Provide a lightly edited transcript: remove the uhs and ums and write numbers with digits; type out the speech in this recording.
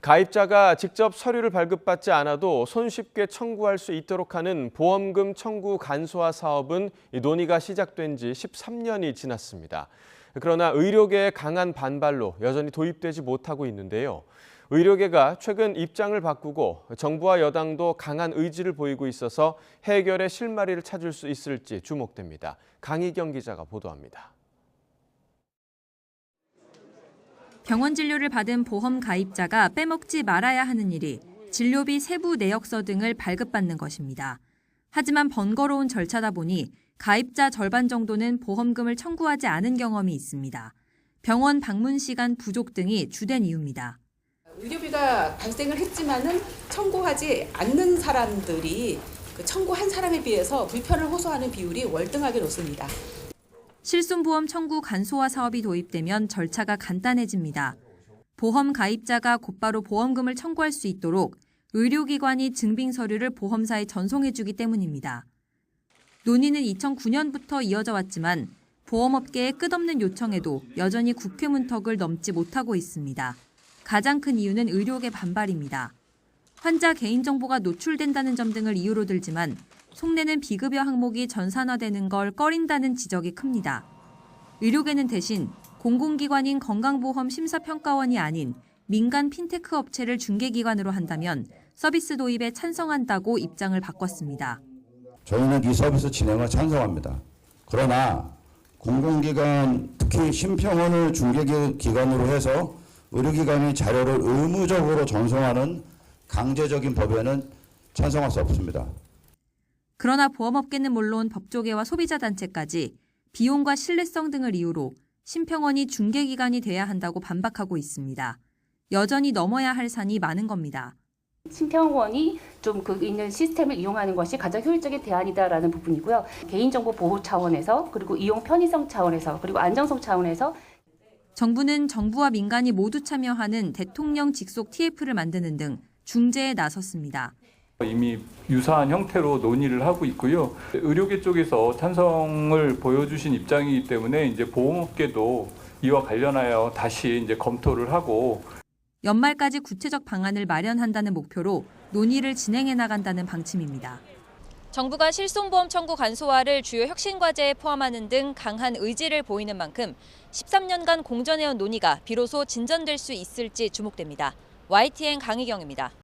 가입자가 직접 서류를 발급받지 않아도 손쉽게 청구할 수 있도록 하는 보험금 청구 간소화 사업은 논의가 시작된 지 13년이 지났습니다. 그러나 의료계의 강한 반발로 여전히 도입되지 못하고 있는데요. 의료계가 최근 입장을 바꾸고 정부와 여당도 강한 의지를 보이고 있어서 해결의 실마리를 찾을 수 있을지 주목됩니다. 강희경 기자가 보도합니다. 병원 진료를 받은 보험 가입자가 빼먹지 말아야 하는 일이 진료비 세부 내역서 등을 발급받는 것입니다. 하지만 번거로운 절차다 보니 가입자 절반 정도는 보험금을 청구하지 않은 경험이 있습니다. 병원 방문 시간 부족 등이 주된 이유입니다. 의료비가 발생을 했지만은 청구하지 않는 사람들이 청구한 사람에 비해서 불편을 호소하는 비율이 월등하게 높습니다. 실손보험 청구 간소화 사업이 도입되면 절차가 간단해집니다. 보험 가입자가 곧바로 보험금을 청구할 수 있도록 의료기관이 증빙 서류를 보험사에 전송해주기 때문입니다. 논의는 2009년부터 이어져 왔지만 보험업계의 끝없는 요청에도 여전히 국회 문턱을 넘지 못하고 있습니다. 가장 큰 이유는 의료계 반발입니다. 환자 개인정보가 노출된다는 점 등을 이유로 들지만 속내는 비급여 항목이 전산화되는 걸 꺼린다는 지적이 큽니다. 의료계는 대신 공공기관인 건강보험심사평가원이 아닌 민간 핀테크 업체를 중개기관으로 한다면 서비스 도입에 찬성한다고 입장을 바꿨습니다. 저희는 이 서비스 진행을 찬성합니다. 그러나 공공기관, 특히 심평원을 중개기관으로 해서 의료기관이 자료를 의무적으로 전송하는 강제적인 법에는 찬성할 수 없습니다. 그러나 보험업계는 물론 법조계와 소비자단체까지 비용과 신뢰성 등을 이유로 심평원이 중개기관이 돼야 한다고 반박하고 있습니다. 여전히 넘어야 할 산이 많은 겁니다. 심평원이 좀 있는 시스템을 이용하는 것이 가장 효율적인 대안이다라는 부분이고요. 개인정보 보호 차원에서 그리고 이용 편의성 차원에서 그리고 안정성 차원에서 정부는 정부와 민간이 모두 참여하는 대통령 직속 TF를 만드는 등 중재에 나섰습니다. 이미 유사한 형태로 논의를 하고 있고요. 의료계 쪽에서 찬성을 보여주신 입장이기 때문에 이제 보험업계도 이와 관련하여 다시 이제 검토를 하고 연말까지 구체적 방안을 마련한다는 목표로 논의를 진행해 나간다는 방침입니다. 정부가 실손보험 청구 간소화를 주요 혁신 과제에 포함하는 등 강한 의지를 보이는 만큼 13년간 공전해온 논의가 비로소 진전될 수 있을지 주목됩니다. YTN 강희경입니다.